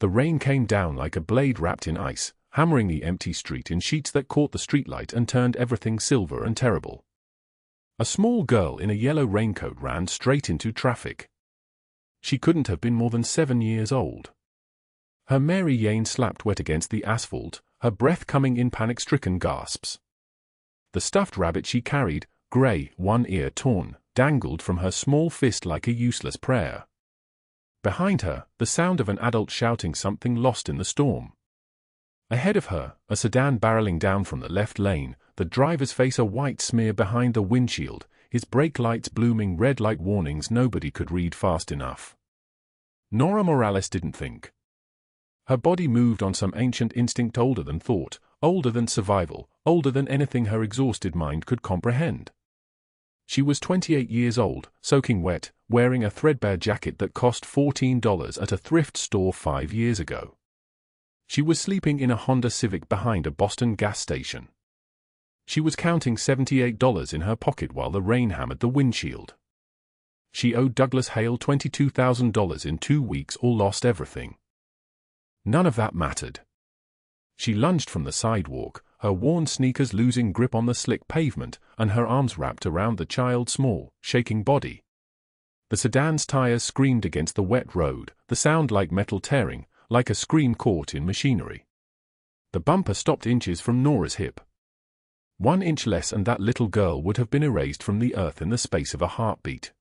The rain came down like a blade wrapped in ice, hammering the empty street in sheets that caught the streetlight and turned everything silver and terrible. A small girl in a yellow raincoat ran straight into traffic. She couldn't have been more than 7 years old. Her Mary Jane slapped wet against the asphalt, her breath coming in panic-stricken gasps. The stuffed rabbit she carried, grey, one ear torn, dangled from her small fist like a useless prayer. Behind her, the sound of an adult shouting something lost in the storm. Ahead of her, a sedan barreling down from the left lane, the driver's face a white smear behind the windshield, his brake lights blooming red like warnings nobody could read fast enough. Nora Morales didn't think. Her body moved on some ancient instinct older than thought, older than survival, older than anything her exhausted mind could comprehend. She was 28 years old, soaking wet, wearing a threadbare jacket that cost $14 at a thrift store 5 years ago. She was sleeping in a Honda Civic behind a Boston gas station. She was counting $78 in her pocket while the rain hammered the windshield. She owed Douglas Hale $22,000 in 2 weeks or lost everything. None of that mattered. She lunged from the sidewalk, her worn sneakers losing grip on the slick pavement, and her arms wrapped around the child's small, shaking body. The sedan's tires screamed against the wet road, the sound like metal tearing, like a scream caught in machinery. The bumper stopped inches from Nora's hip. 1 inch less and that little girl would have been erased from the earth in the space of a heartbeat.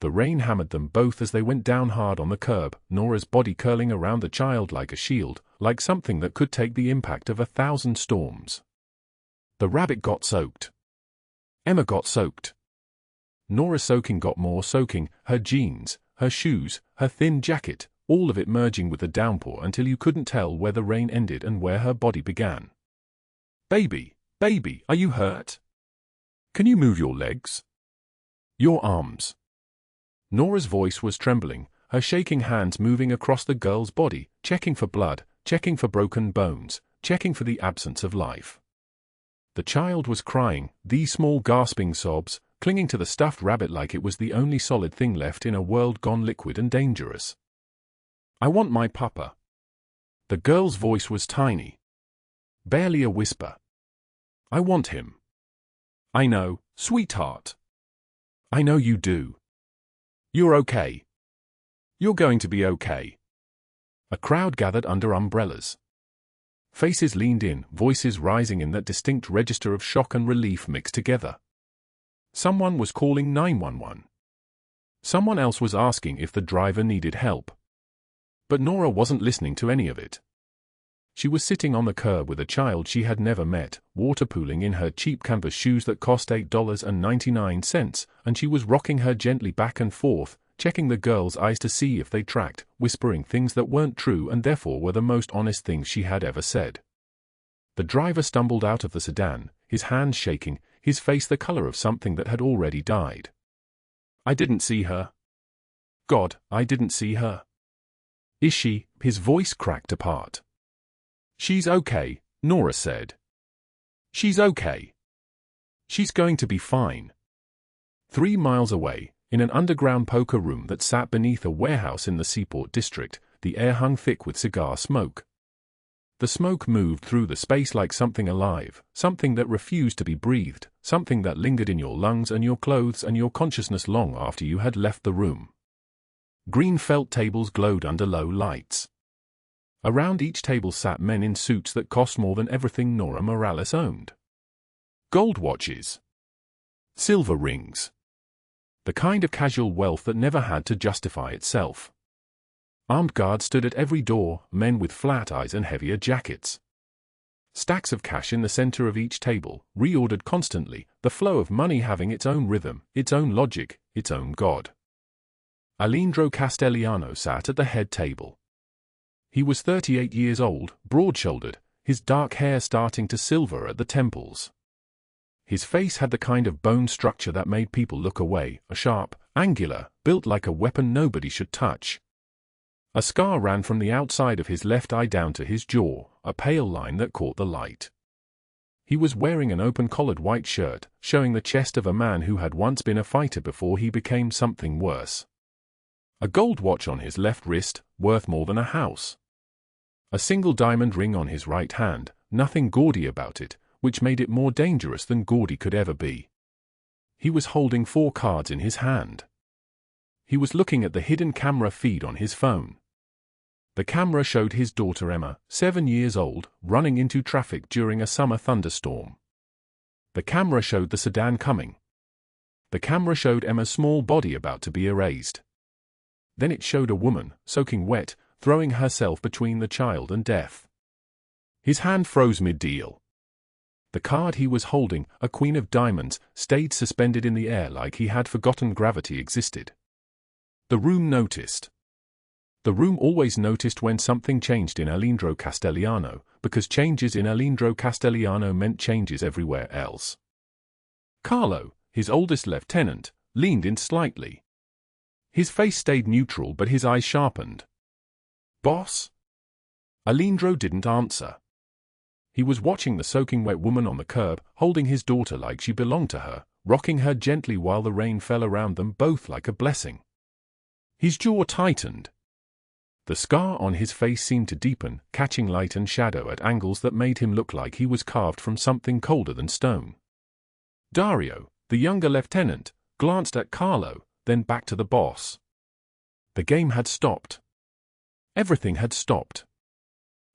The rain hammered them both as they went down hard on the curb, Nora's body curling around the child like a shield, like something that could take the impact of 1,000 storms. The rabbit got soaked. Emma got soaked. Nora's soaking got more soaking, her jeans, her shoes, her thin jacket, all of it merging with the downpour until you couldn't tell where the rain ended and where her body began. Baby, baby, are you hurt? Can you move your legs? Your arms? Nora's voice was trembling, her shaking hands moving across the girl's body, checking for blood, checking for broken bones, checking for the absence of life. The child was crying, these small gasping sobs, clinging to the stuffed rabbit like it was the only solid thing left in a world gone liquid and dangerous. I want my papa. The girl's voice was tiny. Barely a whisper. I want him. I know, sweetheart. I know you do. You're okay. You're going to be okay. A crowd gathered under umbrellas. Faces leaned in, voices rising in that distinct register of shock and relief mixed together. Someone was calling 911. Someone else was asking if the driver needed help. But Nora wasn't listening to any of it. She was sitting on the curb with a child she had never met, water pooling in her cheap canvas shoes that cost $8.99, and she was rocking her gently back and forth, checking the girl's eyes to see if they tracked, whispering things that weren't true and therefore were the most honest things she had ever said. The driver stumbled out of the sedan, his hands shaking, his face the color of something that had already died. I didn't see her. God, I didn't see her. Is she? His voice cracked apart. She's okay, Nora said. She's okay. She's going to be fine. 3 miles away, in an underground poker room that sat beneath a warehouse in the Seaport district, the air hung thick with cigar smoke. The smoke moved through the space like something alive, something that refused to be breathed, something that lingered in your lungs and your clothes and your consciousness long after you had left the room. Green felt tables glowed under low lights. Around each table sat men in suits that cost more than everything Nora Morales owned. Gold watches. Silver rings. The kind of casual wealth that never had to justify itself. Armed guards stood at every door, men with flat eyes and heavier jackets. Stacks of cash in the center of each table, reordered constantly, the flow of money having its own rhythm, its own logic, its own god. Aleandro Castellano sat at the head table. He was 38 years old, broad-shouldered, his dark hair starting to silver at the temples. His face had the kind of bone structure that made people look away, a sharp, angular, built like a weapon nobody should touch. A scar ran from the outside of his left eye down to his jaw, a pale line that caught the light. He was wearing an open-collared white shirt, showing the chest of a man who had once been a fighter before he became something worse. A gold watch on his left wrist, worth more than a house. A single diamond ring on his right hand, nothing gaudy about it, which made it more dangerous than gaudy could ever be. He was holding 4 cards in his hand. He was looking at the hidden camera feed on his phone. The camera showed his daughter Emma, 7 years old, running into traffic during a summer thunderstorm. The camera showed the sedan coming. The camera showed Emma's small body about to be erased. Then it showed a woman, soaking wet, throwing herself between the child and death. His hand froze mid-deal. The card he was holding, a queen of diamonds, stayed suspended in the air like he had forgotten gravity existed. The room noticed. The room always noticed when something changed in Aleandro Castellano, because changes in Aleandro Castellano meant changes everywhere else. Carlo, his oldest lieutenant, leaned in slightly. His face stayed neutral but his eyes sharpened. "Boss?" Aleandro didn't answer. He was watching the soaking wet woman on the curb, holding his daughter like she belonged to her, rocking her gently while the rain fell around them both like a blessing. His jaw tightened. The scar on his face seemed to deepen, catching light and shadow at angles that made him look like he was carved from something colder than stone. Dario, the younger lieutenant, glanced at Carlo, then back to the boss. The game had stopped. Everything had stopped.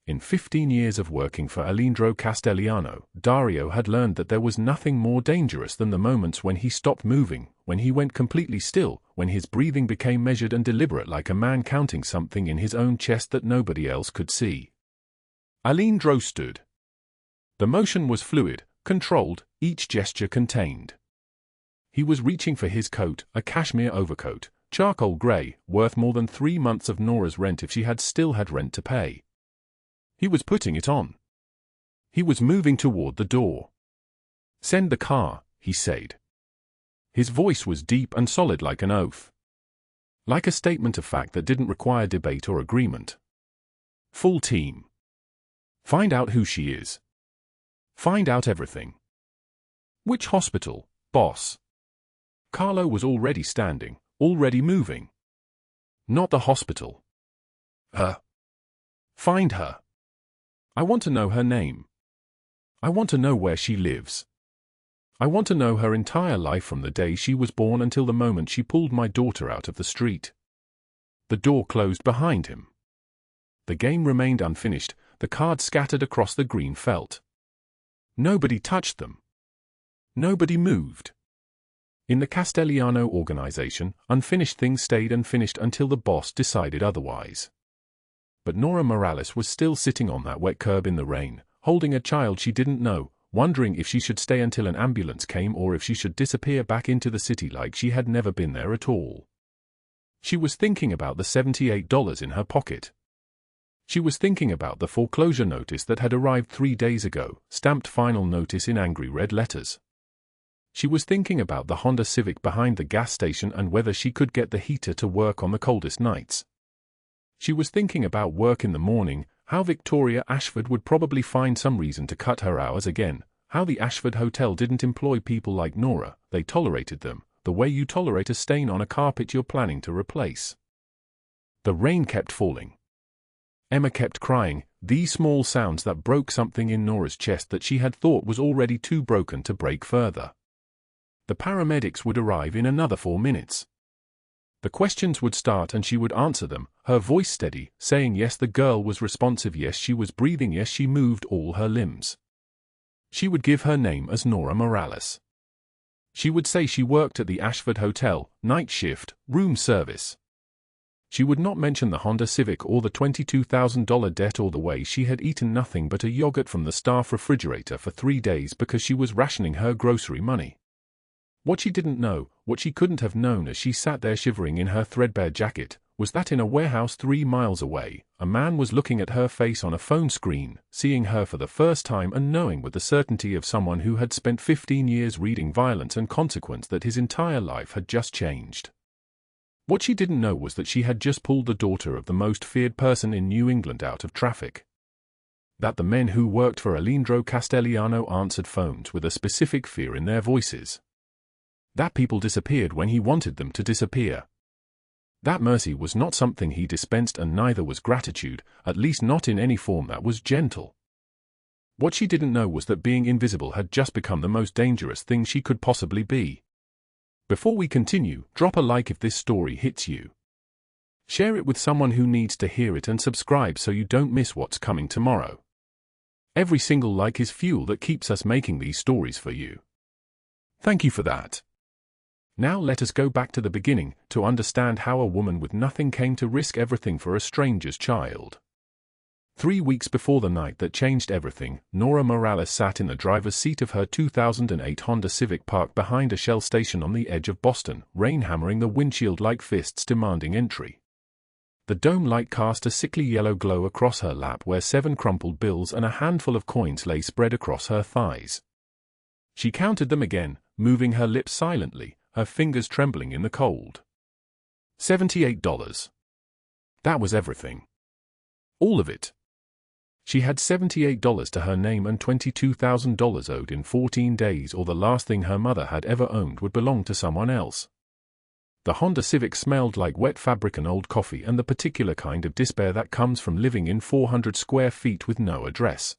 In 15 years of working for Aleandro Castellano, Dario had learned that there was nothing more dangerous than the moments when he stopped moving, when he went completely still, when his breathing became measured and deliberate like a man counting something in his own chest that nobody else could see. Aleandro stood. The motion was fluid, controlled, each gesture contained. He was reaching for his coat, a cashmere overcoat, charcoal grey, worth more than 3 months of Nora's rent if she had still had rent to pay. He was putting it on. He was moving toward the door. "Send the car," he said. His voice was deep and solid like an oath. Like a statement of fact that didn't require debate or agreement. "Full team. Find out who she is. Find out everything." "Which hospital, boss?" Carlo was already standing, already moving. "Not the hospital. Her. Find her. I want to know her name. I want to know where she lives. I want to know her entire life from the day she was born until the moment she pulled my daughter out of the street." The door closed behind him. The game remained unfinished, the cards scattered across the green felt. Nobody touched them. Nobody moved. In the Castellano organization, unfinished things stayed unfinished until the boss decided otherwise. But Nora Morales was still sitting on that wet curb in the rain, holding a child she didn't know, wondering if she should stay until an ambulance came or if she should disappear back into the city like she had never been there at all. She was thinking about the $78 in her pocket. She was thinking about the foreclosure notice that had arrived 3 days ago, stamped final notice in angry red letters. She was thinking about the Honda Civic behind the gas station and whether she could get the heater to work on the coldest nights. She was thinking about work in the morning, how Victoria Ashford would probably find some reason to cut her hours again, how the Ashford Hotel didn't employ people like Nora, they tolerated them, the way you tolerate a stain on a carpet you're planning to replace. The rain kept falling. Emma kept crying, these small sounds that broke something in Nora's chest that she had thought was already too broken to break further. The paramedics would arrive in another 4 minutes. The questions would start and she would answer them, her voice steady, saying yes the girl was responsive, yes she was breathing, yes she moved all her limbs. She would give her name as Nora Morales. She would say she worked at the Ashford Hotel, night shift, room service. She would not mention the Honda Civic or the $22,000 debt or the way she had eaten nothing but a yogurt from the staff refrigerator for 3 days because she was rationing her grocery money. What she didn't know, what she couldn't have known as she sat there shivering in her threadbare jacket, was that in a warehouse 3 miles away, a man was looking at her face on a phone screen, seeing her for the first time and knowing with the certainty of someone who had spent 15 years reading Violence and Consequence that his entire life had just changed. What she didn't know was that she had just pulled the daughter of the most feared person in New England out of traffic. That the men who worked for Aleandro Castellano answered phones with a specific fear in their voices. That people disappeared when he wanted them to disappear. That mercy was not something he dispensed, and neither was gratitude, at least not in any form that was gentle. What she didn't know was that being invisible had just become the most dangerous thing she could possibly be. Before we continue, drop a like if this story hits you. Share it with someone who needs to hear it, and subscribe so you don't miss what's coming tomorrow. Every single like is fuel that keeps us making these stories for you. Thank you for that. Now let us go back to the beginning to understand how a woman with nothing came to risk everything for a stranger's child. 3 weeks before the night that changed everything, Nora Morales sat in the driver's seat of her 2008 Honda Civic parked behind a Shell station on the edge of Boston, rain hammering the windshield like fists demanding entry. The dome light cast a sickly yellow glow across her lap where 7 crumpled bills and a handful of coins lay spread across her thighs. She counted them again, moving her lips silently, her fingers trembling in the cold. $78. That was everything. All of it. She had $78 to her name and $22,000 owed in 14 days, or the last thing her mother had ever owned would belong to someone else. The Honda Civic smelled like wet fabric and old coffee, and the particular kind of despair that comes from living in 400 square feet with no address.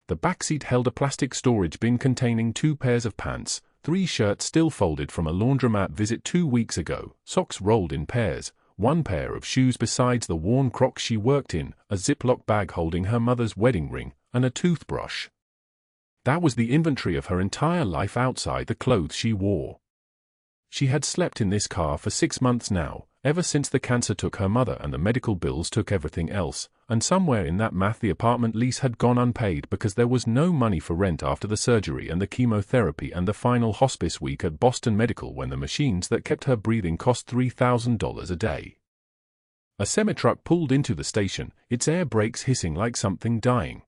The backseat held a plastic storage bin containing 2 pairs of pants, 3 shirts still folded from a laundromat visit 2 weeks ago, socks rolled in pairs, 1 pair of shoes besides the worn Crocs she worked in, a Ziploc bag holding her mother's wedding ring, and a toothbrush. That was the inventory of her entire life outside the clothes she wore. She had slept in this car for 6 months now, ever since the cancer took her mother and the medical bills took everything else, and somewhere in that math the apartment lease had gone unpaid because there was no money for rent after the surgery and the chemotherapy and the final hospice week at Boston Medical when the machines that kept her breathing cost $3,000 a day. A semi-truck pulled into the station, its air brakes hissing like something dying.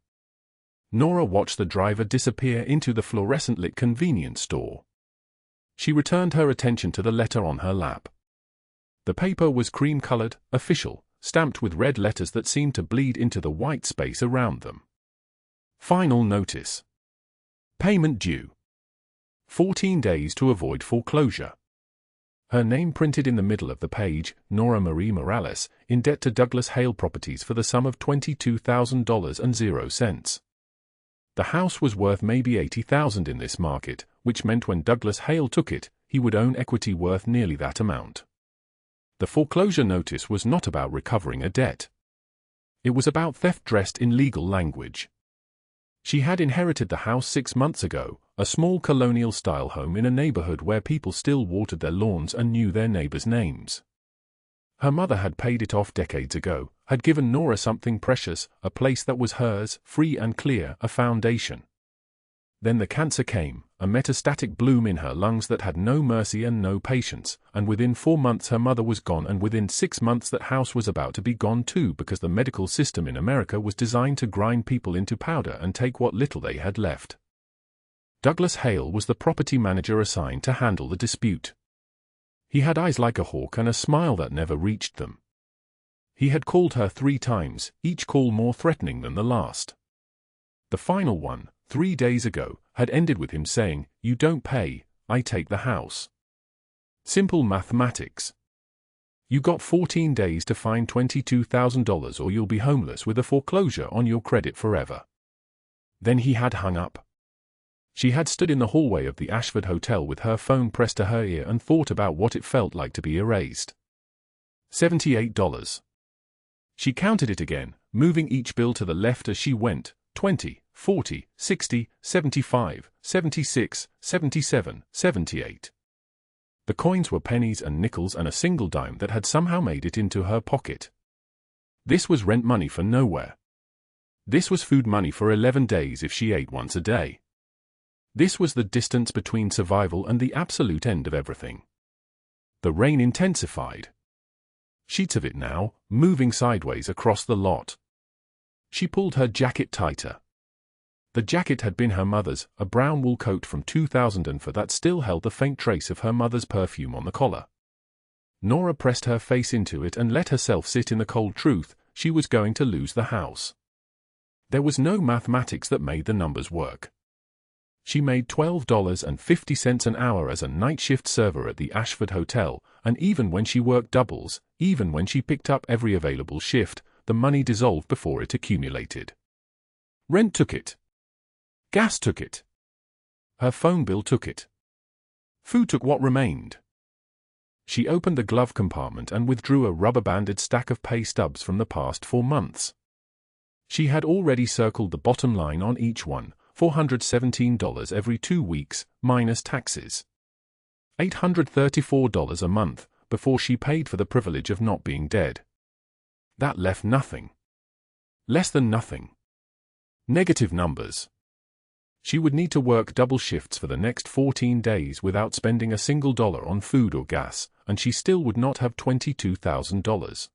Nora watched the driver disappear into the fluorescent-lit convenience store. She returned her attention to the letter on her lap. The paper was cream-colored, official, stamped with red letters that seemed to bleed into the white space around them. Final notice. Payment due. 14 days to avoid foreclosure. Her name printed in the middle of the page, Nora Marie Morales, in debt to Douglas Hale Properties for the sum of $22,000.00. The house was worth maybe $80,000 in this market, which meant when Douglas Hale took it, he would own equity worth nearly that amount. The foreclosure notice was not about recovering a debt. It was about theft dressed in legal language. She had inherited the house 6 months ago, a small colonial-style home in a neighborhood where people still watered their lawns and knew their neighbors' names. Her mother had paid it off decades ago, had given Nora something precious, a place that was hers, free and clear, a foundation. Then the cancer came, a metastatic bloom in her lungs that had no mercy and no patience, and within 4 months her mother was gone, and within 6 months that house was about to be gone too, because the medical system in America was designed to grind people into powder and take what little they had left. Douglas Hale was the property manager assigned to handle the dispute. He had eyes like a hawk and a smile that never reached them. He had called her 3 times, each call more threatening than the last. The final one, 3 days ago, had ended with him saying, "You don't pay, I take the house." Simple mathematics. You got 14 days to find $22,000 or you'll be homeless with a foreclosure on your credit forever. Then he had hung up. She had stood in the hallway of the Ashford Hotel with her phone pressed to her ear and thought about what it felt like to be erased. $78. She counted it again, moving each bill to the left as she went, 20, 40, 60, 75, 76, 77, 78. The coins were pennies and nickels and a single dime that had somehow made it into her pocket. This was rent money for nowhere. This was food money for 11 days if she ate once a day. This was the distance between survival and the absolute end of everything. The rain intensified. Sheets of it now, moving sideways across the lot. She pulled her jacket tighter. The jacket had been her mother's, a brown wool coat from 2004 that still held the faint trace of her mother's perfume on the collar. Nora pressed her face into it and let herself sit in the cold truth, she was going to lose the house. There was no mathematics that made the numbers work. She made $12.50 an hour as a night shift server at the Ashford Hotel, and even when she worked doubles, even when she picked up every available shift, the money dissolved before it accumulated. Rent took it. Gas took it. Her phone bill took it. Food took what remained. She opened the glove compartment and withdrew a rubber-banded stack of pay stubs from the past 4 months. She had already circled the bottom line on each one, $417 every 2 weeks, minus taxes. $834 a month, before she paid for the privilege of not being dead. That left nothing. Less than nothing. Negative numbers. She would need to work double shifts for the next 14 days without spending a single dollar on food or gas, and she still would not have $22,000.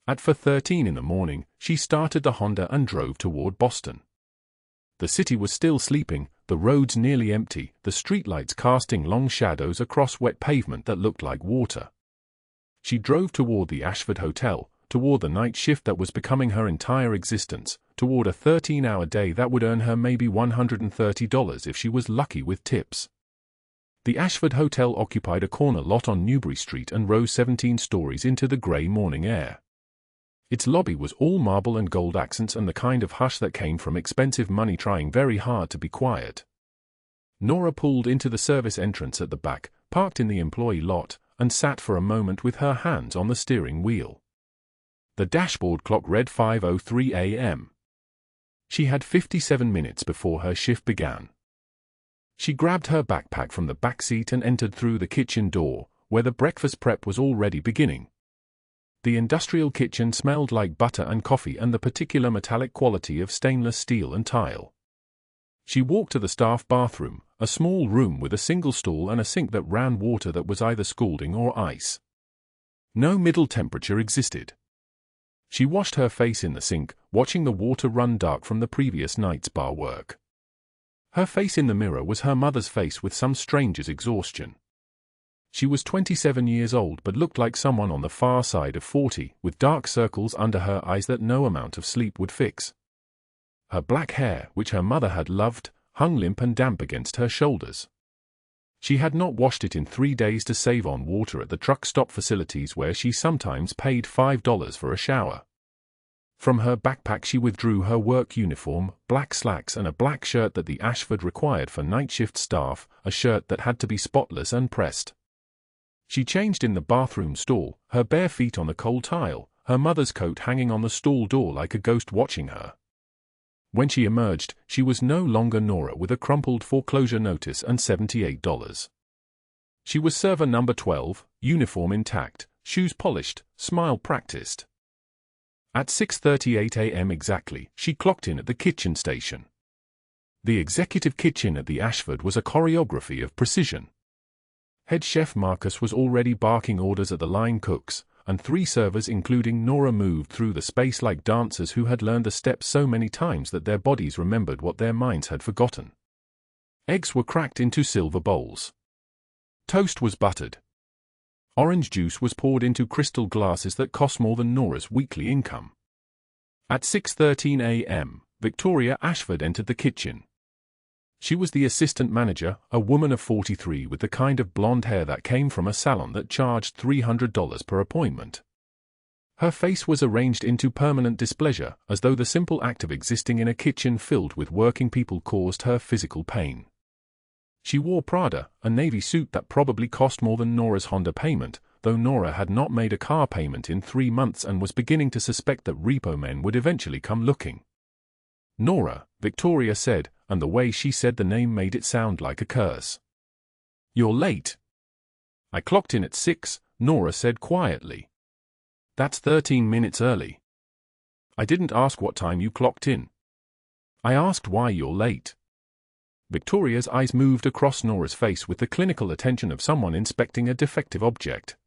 At 4:13 in the morning, she started the Honda and drove toward Boston. The city was still sleeping, the roads nearly empty, the streetlights casting long shadows across wet pavement that looked like water. She drove toward the Ashford Hotel, toward the night shift that was becoming her entire existence, toward a 13-hour day that would earn her maybe $130 if she was lucky with tips. The Ashford Hotel occupied a corner lot on Newbury Street and rose 17 stories into the grey morning air. Its lobby was all marble and gold accents and the kind of hush that came from expensive money trying very hard to be quiet. Nora pulled into the service entrance at the back, parked in the employee lot, and sat for a moment with her hands on the steering wheel. The dashboard clock read 5:03 a.m. She had 57 minutes before her shift began. She grabbed her backpack from the back seat and entered through the kitchen door, where the breakfast prep was already beginning. The industrial kitchen smelled like butter and coffee and the particular metallic quality of stainless steel and tile. She walked to the staff bathroom, a small room with a single stall and a sink that ran water that was either scalding or ice. No middle temperature existed. She washed her face in the sink, watching the water run dark from the previous night's bar work. Her face in the mirror was her mother's face with some stranger's exhaustion. She was 27 years old but looked like someone on the far side of 40, with dark circles under her eyes that no amount of sleep would fix. Her black hair, which her mother had loved, hung limp and damp against her shoulders. She had not washed it in 3 days to save on water at the truck stop facilities where she sometimes paid $5 for a shower. From her backpack she withdrew her work uniform, black slacks and a black shirt that the Ashford required for night shift staff, a shirt that had to be spotless and pressed. She changed in the bathroom stall, her bare feet on the cold tile, her mother's coat hanging on the stall door like a ghost watching her. When she emerged, she was no longer Nora with a crumpled foreclosure notice and $78. She was server number 12, uniform intact, shoes polished, smile practiced. At 6:38 a.m. exactly, she clocked in at the kitchen station. The executive kitchen at the Ashford was a choreography of precision. Head chef Marcus was already barking orders at the line cooks, and 3 servers including Nora moved through the space like dancers who had learned the steps so many times that their bodies remembered what their minds had forgotten. Eggs were cracked into silver bowls. Toast was buttered. Orange juice was poured into crystal glasses that cost more than Nora's weekly income. At 6:13 a.m., Victoria Ashford entered the kitchen. She was the assistant manager, a woman of 43 with the kind of blonde hair that came from a salon that charged $300 per appointment. Her face was arranged into permanent displeasure, as though the simple act of existing in a kitchen filled with working people caused her physical pain. She wore Prada, a navy suit that probably cost more than Nora's Honda payment, though Nora had not made a car payment in 3 months and was beginning to suspect that repo men would eventually come looking. Nora, Victoria said, and the way she said the name made it sound like a curse. "You're late." "I clocked in at 6, Nora said quietly. "That's 13 minutes early." "I didn't ask what time you clocked in. I asked why you're late." Victoria's eyes moved across Nora's face with the clinical attention of someone inspecting a defective object.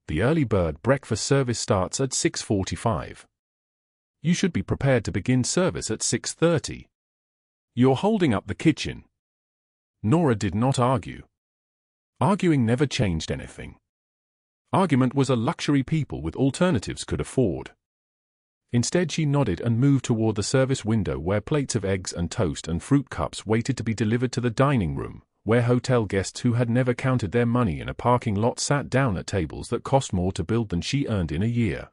"The early bird breakfast service starts at 6:45. You should be prepared to begin service at 6:30. You're holding up the kitchen." Nora did not argue. Arguing never changed anything. Argument was a luxury people with alternatives could afford. Instead, she nodded and moved toward the service window where plates of eggs and toast and fruit cups waited to be delivered to the dining room, where hotel guests who had never counted their money in a parking lot sat down at tables that cost more to build than she earned in a year.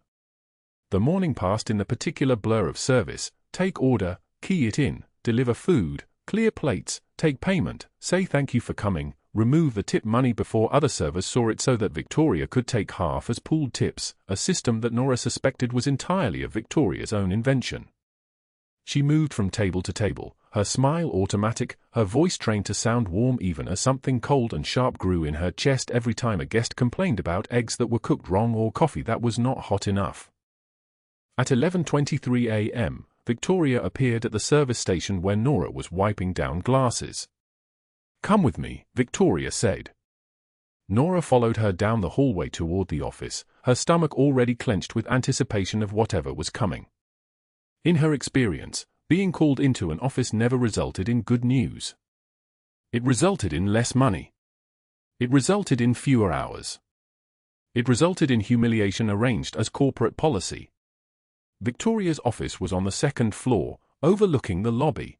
The morning passed in the particular blur of service: take order, key it in, deliver food, clear plates, take payment, say thank you for coming, remove the tip money before other servers saw it so that Victoria could take half as pooled tips, a system that Nora suspected was entirely of Victoria's own invention. She moved from table to table, her smile automatic, her voice trained to sound warm even as something cold and sharp grew in her chest every time a guest complained about eggs that were cooked wrong or coffee that was not hot enough. At 11:23 a.m., Victoria appeared at the service station where Nora was wiping down glasses. "Come with me," Victoria said. Nora followed her down the hallway toward the office, her stomach already clenched with anticipation of whatever was coming. In her experience, being called into an office never resulted in good news. It resulted in less money. It resulted in fewer hours. It resulted in humiliation arranged as corporate policy. Victoria's office was on the second floor, overlooking the lobby.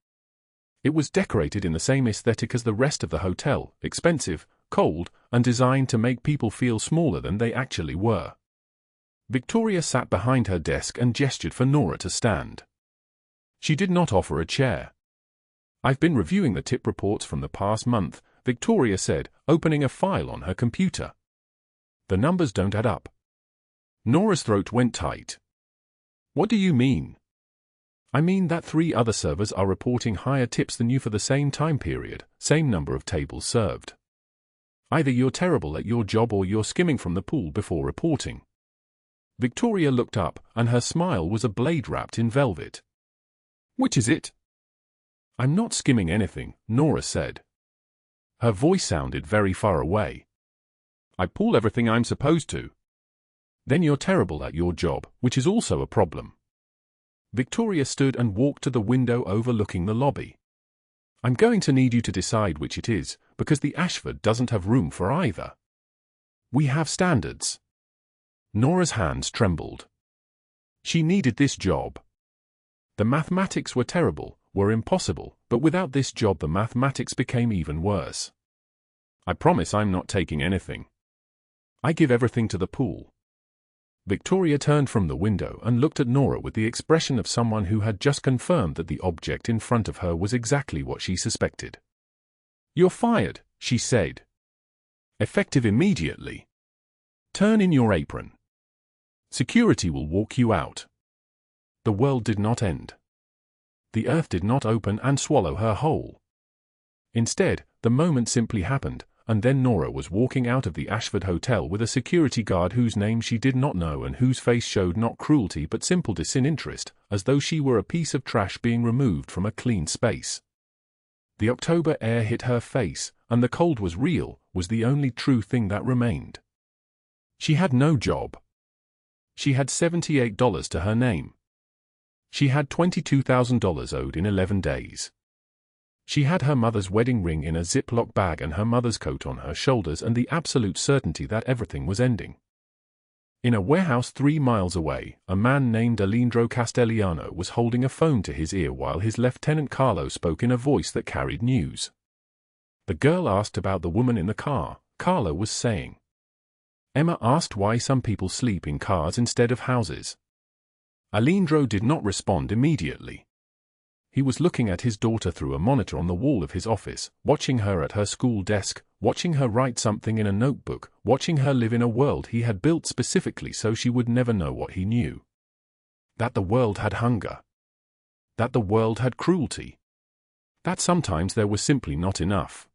It was decorated in the same aesthetic as the rest of the hotel: expensive, cold, and designed to make people feel smaller than they actually were. Victoria sat behind her desk and gestured for Nora to stand. She did not offer a chair. "I've been reviewing the tip reports from the past month," Victoria said, opening a file on her computer. "The numbers don't add up." Nora's throat went tight. "What do you mean?" "I mean that 3 other servers are reporting higher tips than you for the same time period, same number of tables served. Either you're terrible at your job or you're skimming from the pool before reporting." Victoria looked up, and her smile was a blade wrapped in velvet. "Which is it?" "I'm not skimming anything," Nora said. Her voice sounded very far away. "I pull everything I'm supposed to." "Then you're terrible at your job, which is also a problem." Victoria stood and walked to the window overlooking the lobby. "I'm going to need you to decide which it is, because the Ashford doesn't have room for either. We have standards." Nora's hands trembled. She needed this job. The mathematics were terrible, were impossible, but without this job the mathematics became even worse. "I promise I'm not taking anything. I give everything to the pool." Victoria turned from the window and looked at Nora with the expression of someone who had just confirmed that the object in front of her was exactly what she suspected. "You're fired," she said. "Effective immediately. Turn in your apron. Security will walk you out." The world did not end. The earth did not open and swallow her whole. Instead, the moment simply happened, and then Nora was walking out of the Ashford Hotel with a security guard whose name she did not know and whose face showed not cruelty but simple disinterest, as though she were a piece of trash being removed from a clean space. The October air hit her face, and the cold was real, was the only true thing that remained. She had no job. She had $78 to her name. She had $22,000 owed in 11 days. She had her mother's wedding ring in a Ziploc bag and her mother's coat on her shoulders and the absolute certainty that everything was ending. In a warehouse 3 miles away, a man named Aleandro Castellano was holding a phone to his ear while his lieutenant Carlo spoke in a voice that carried news. The girl asked about the woman in the car, Carlo was saying. Emma asked why some people sleep in cars instead of houses. Aleandro did not respond immediately. He was looking at his daughter through a monitor on the wall of his office, watching her at her school desk, watching her write something in a notebook, watching her live in a world he had built specifically so she would never know what he knew. That the world had hunger. That the world had cruelty. That sometimes there was simply not enough.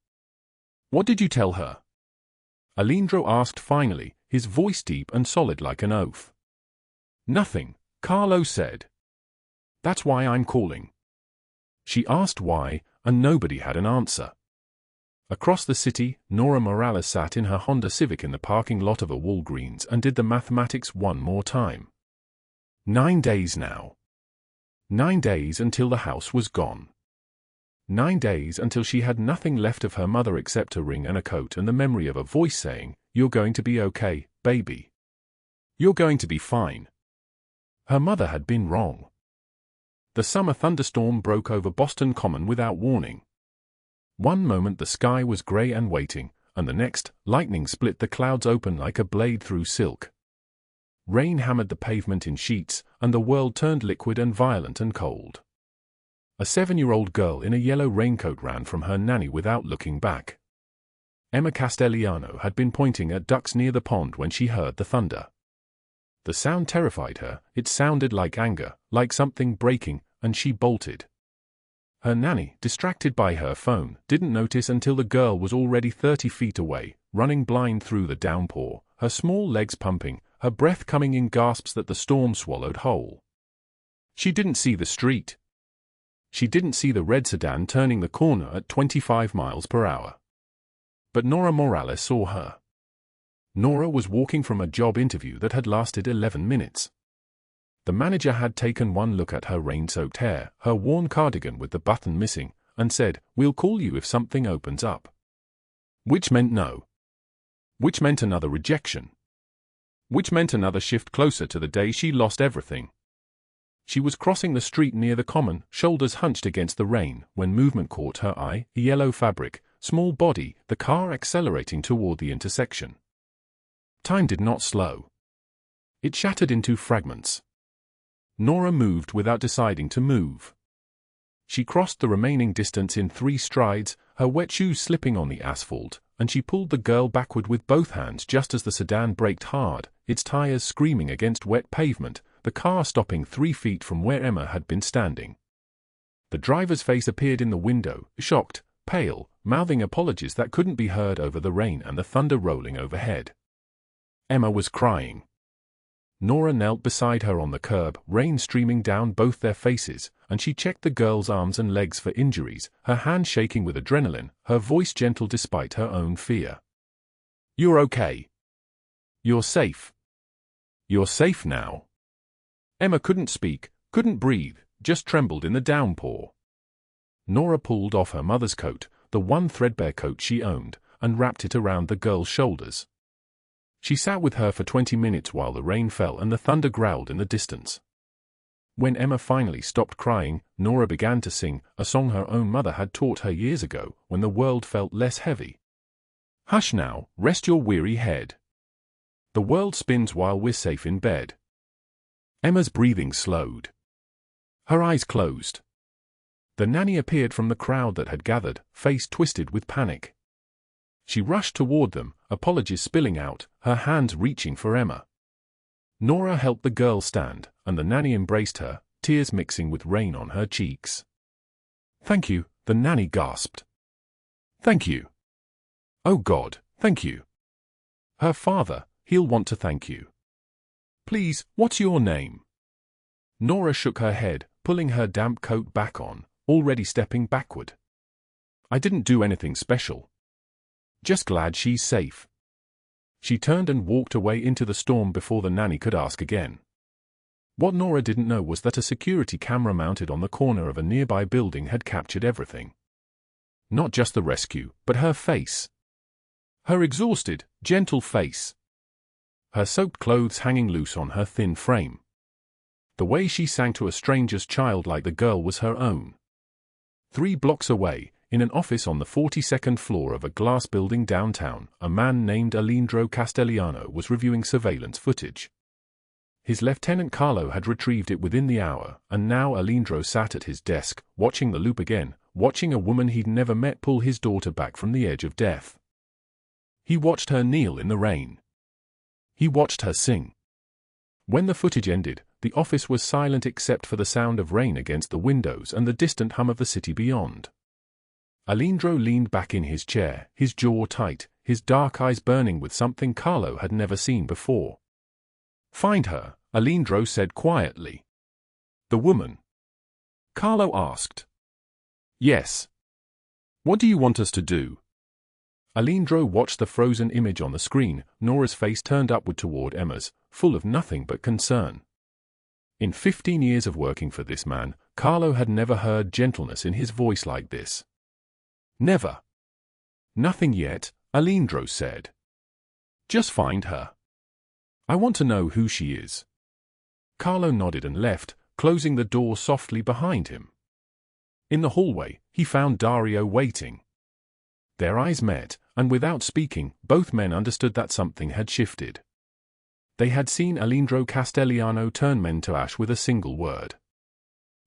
"What did you tell her?" Aleandro asked finally, his voice deep and solid like an oath. "Nothing," Carlo said. "That's why I'm calling." She asked why, and nobody had an answer. Across the city, Nora Morales sat in her Honda Civic in the parking lot of a Walgreens and did the mathematics one more time. 9 days now. 9 days until the house was gone. 9 days until she had nothing left of her mother except a ring and a coat and the memory of a voice saying, "You're going to be okay, baby. You're going to be fine." Her mother had been wrong. The summer thunderstorm broke over Boston Common without warning. One moment the sky was grey and waiting, and the next, lightning split the clouds open like a blade through silk. Rain hammered the pavement in sheets, and the world turned liquid and violent and cold. A 7-year-old girl in a yellow raincoat ran from her nanny without looking back. Emma Castellano had been pointing at ducks near the pond when she heard the thunder. The sound terrified her. It sounded like anger, like something breaking, and she bolted. Her nanny, distracted by her phone, didn't notice until the girl was already 30 feet away, running blind through the downpour, her small legs pumping, her breath coming in gasps that the storm swallowed whole. She didn't see the street. She didn't see the red sedan turning the corner at 25 miles per hour. But Nora Morales saw her. Nora was walking from a job interview that had lasted 11 minutes. The manager had taken one look at her rain-soaked hair, her worn cardigan with the button missing, and said, "We'll call you if something opens up." Which meant no. Which meant another rejection. Which meant another shift closer to the day she lost everything. She was crossing the street near the Common, shoulders hunched against the rain, when movement caught her eye, yellow fabric, small body, the car accelerating toward the intersection. Time did not slow. It shattered into fragments. Nora moved without deciding to move. She crossed the remaining distance in 3 strides, her wet shoes slipping on the asphalt, and she pulled the girl backward with both hands just as the sedan braked hard, its tires screaming against wet pavement, the car stopping 3 feet from where Emma had been standing. The driver's face appeared in the window, shocked, pale, mouthing apologies that couldn't be heard over the rain and the thunder rolling overhead. Emma was crying. Nora knelt beside her on the curb, rain streaming down both their faces, and she checked the girl's arms and legs for injuries, her hand shaking with adrenaline, her voice gentle despite her own fear. "You're okay. You're safe. You're safe now." Emma couldn't speak, couldn't breathe, just trembled in the downpour. Nora pulled off her mother's coat, the one threadbare coat she owned, and wrapped it around the girl's shoulders. She sat with her for 20 minutes while the rain fell and the thunder growled in the distance. When Emma finally stopped crying, Nora began to sing, a song her own mother had taught her years ago, when the world felt less heavy. "Hush now, rest your weary head. The world spins while we're safe in bed." Emma's breathing slowed. Her eyes closed. The nanny appeared from the crowd that had gathered, face twisted with panic. She rushed toward them, apologies spilling out, her hands reaching for Emma. Nora helped the girl stand, and the nanny embraced her, tears mixing with rain on her cheeks. "Thank you," the nanny gasped. "Thank you. Oh God, thank you. Her father, he'll want to thank you. Please, what's your name?" Nora shook her head, pulling her damp coat back on, already stepping backward. "I didn't do anything special. Just glad she's safe." She turned and walked away into the storm before the nanny could ask again. What Nora didn't know was that a security camera mounted on the corner of a nearby building had captured everything. Not just the rescue, but her face. Her exhausted, gentle face. Her soaked clothes hanging loose on her thin frame. The way she sang to a stranger's child like the girl was her own. 3 blocks away, in an office on the 42nd floor of a glass building downtown, a man named Aleandro Castellano was reviewing surveillance footage. His lieutenant Carlo had retrieved it within the hour, and now Aleandro sat at his desk, watching the loop again, watching a woman he'd never met pull his daughter back from the edge of death. He watched her kneel in the rain. He watched her sing. When the footage ended, the office was silent except for the sound of rain against the windows and the distant hum of the city beyond. Aleandro leaned back in his chair, his jaw tight, his dark eyes burning with something Carlo had never seen before. "Find her," Aleandro said quietly. "The woman?" Carlo asked. "Yes. What do you want us to do?" Aleandro watched the frozen image on the screen, Nora's face turned upward toward Emma's, full of nothing but concern. In 15 years of working for this man, Carlo had never heard gentleness in his voice like this. "Never." "Nothing yet," Aleandro said. "Just find her. I want to know who she is." Carlo nodded and left, closing the door softly behind him. In the hallway, he found Dario waiting. Their eyes met, and without speaking, both men understood that something had shifted. They had seen Aleandro Castelliano turn men to ash with a single word.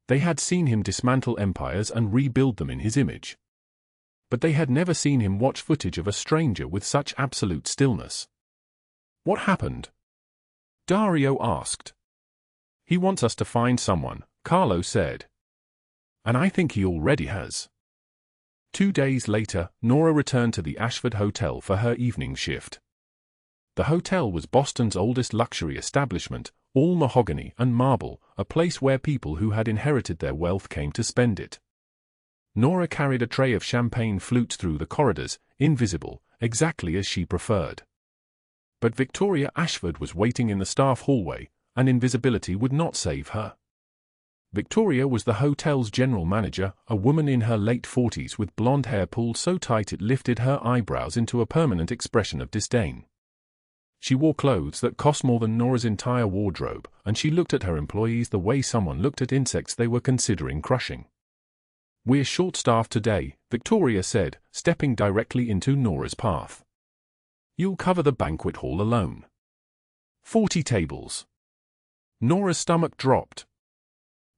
They had seen him dismantle empires and rebuild them in his image. But they had never seen him watch footage of a stranger with such absolute stillness. What happened? Dario asked. He wants us to find someone, Carlo said. And I think he already has. 2 days later, Nora returned to the Ashford Hotel for her evening shift. The hotel was Boston's oldest luxury establishment, all mahogany and marble, a place where people who had inherited their wealth came to spend it. Nora carried a tray of champagne flutes through the corridors, invisible, exactly as she preferred. But Victoria Ashford was waiting in the staff hallway, and invisibility would not save her. Victoria was the hotel's general manager, a woman in her late 40s with blonde hair pulled so tight it lifted her eyebrows into a permanent expression of disdain. She wore clothes that cost more than Nora's entire wardrobe, and she looked at her employees the way someone looked at insects they were considering crushing. "We're short-staffed today," Victoria said, stepping directly into Nora's path. "You'll cover the banquet hall alone." 40 tables. Nora's stomach dropped.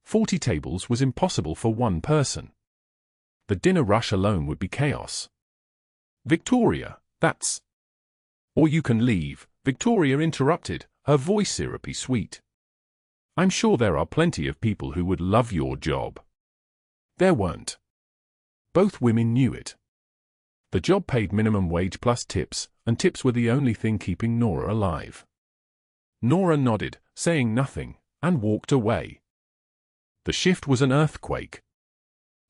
40 tables was impossible for one person. The dinner rush alone would be chaos. "Victoria, that's—" "Or you can leave," Victoria interrupted, her voice syrupy sweet. "I'm sure there are plenty of people who would love your job." There weren't. Both women knew it. The job paid minimum wage plus tips, and tips were the only thing keeping Nora alive. Nora nodded, saying nothing, and walked away. The shift was an earthquake.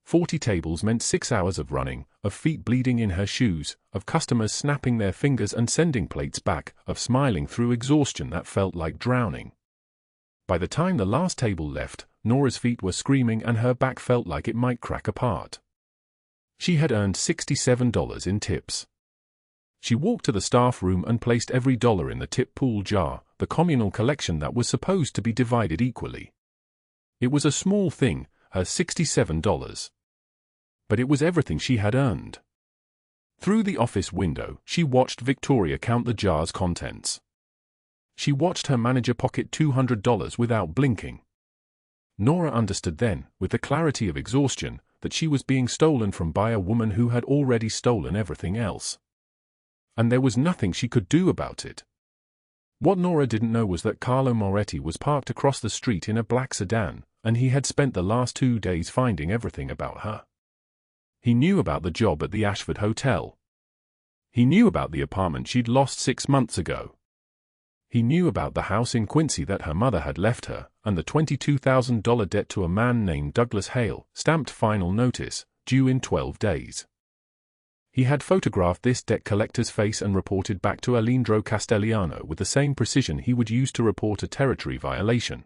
40 tables meant 6 hours of running, of feet bleeding in her shoes, of customers snapping their fingers and sending plates back, of smiling through exhaustion that felt like drowning. By the time the last table left, Nora's feet were screaming and her back felt like it might crack apart. She had earned $67 in tips. She walked to the staff room and placed every dollar in the tip pool jar, the communal collection that was supposed to be divided equally. It was a small thing, her $67. But it was everything she had earned. Through the office window, she watched Victoria count the jar's contents. She watched her manager pocket $200 without blinking. Nora understood then, with the clarity of exhaustion, that she was being stolen from by a woman who had already stolen everything else. And there was nothing she could do about it. What Nora didn't know was that Carlo Moretti was parked across the street in a black sedan, and he had spent the last 2 days finding everything about her. He knew about the job at the Ashford Hotel. He knew about the apartment she'd lost 6 months ago. He knew about the house in Quincy that her mother had left her, and the $22,000 debt to a man named Douglas Hale, stamped final notice, due in 12 days. He had photographed this debt collector's face and reported back to Aleandro Castelliano with the same precision he would use to report a territory violation.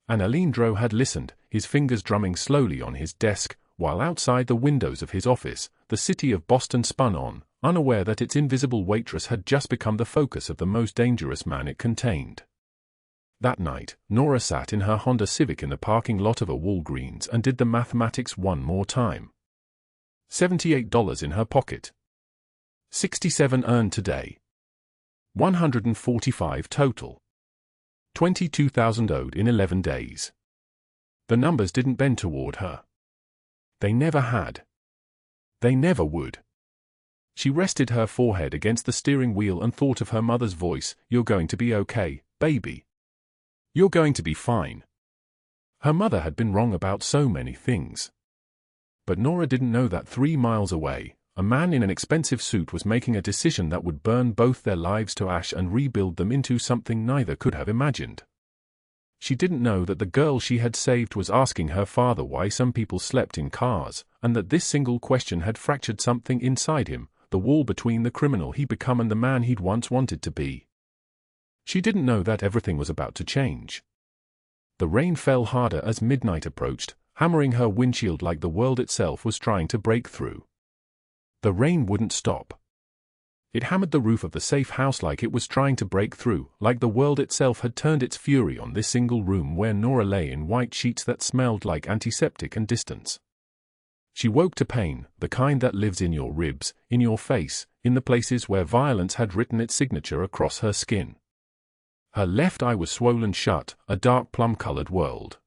And Aleandro had listened, his fingers drumming slowly on his desk, while outside the windows of his office, the city of Boston spun on, unaware that its invisible waitress had just become the focus of the most dangerous man it contained. That night, Nora sat in her Honda Civic in the parking lot of a Walgreens and did the mathematics one more time. $78 in her pocket. 67 earned today. 145 total. 22,000 owed in 11 days. The numbers didn't bend toward her. They never had. They never would. She rested her forehead against the steering wheel and thought of her mother's voice, "You're going to be okay, baby. You're going to be fine." Her mother had been wrong about so many things. But Nora didn't know that 3 miles away, a man in an expensive suit was making a decision that would burn both their lives to ash and rebuild them into something neither could have imagined. She didn't know that the girl she had saved was asking her father why some people slept in cars, and that this single question had fractured something inside him, the wall between the criminal he'd become and the man he'd once wanted to be. She didn't know that everything was about to change. The rain fell harder as midnight approached, hammering her windshield like the world itself was trying to break through. The rain wouldn't stop. It hammered the roof of the safe house like it was trying to break through, like the world itself had turned its fury on this single room where Nora lay in white sheets that smelled like antiseptic and distance. She woke to pain, the kind that lives in your ribs, in your face, in the places where violence had written its signature across her skin. Her left eye was swollen shut, a dark plum-colored world.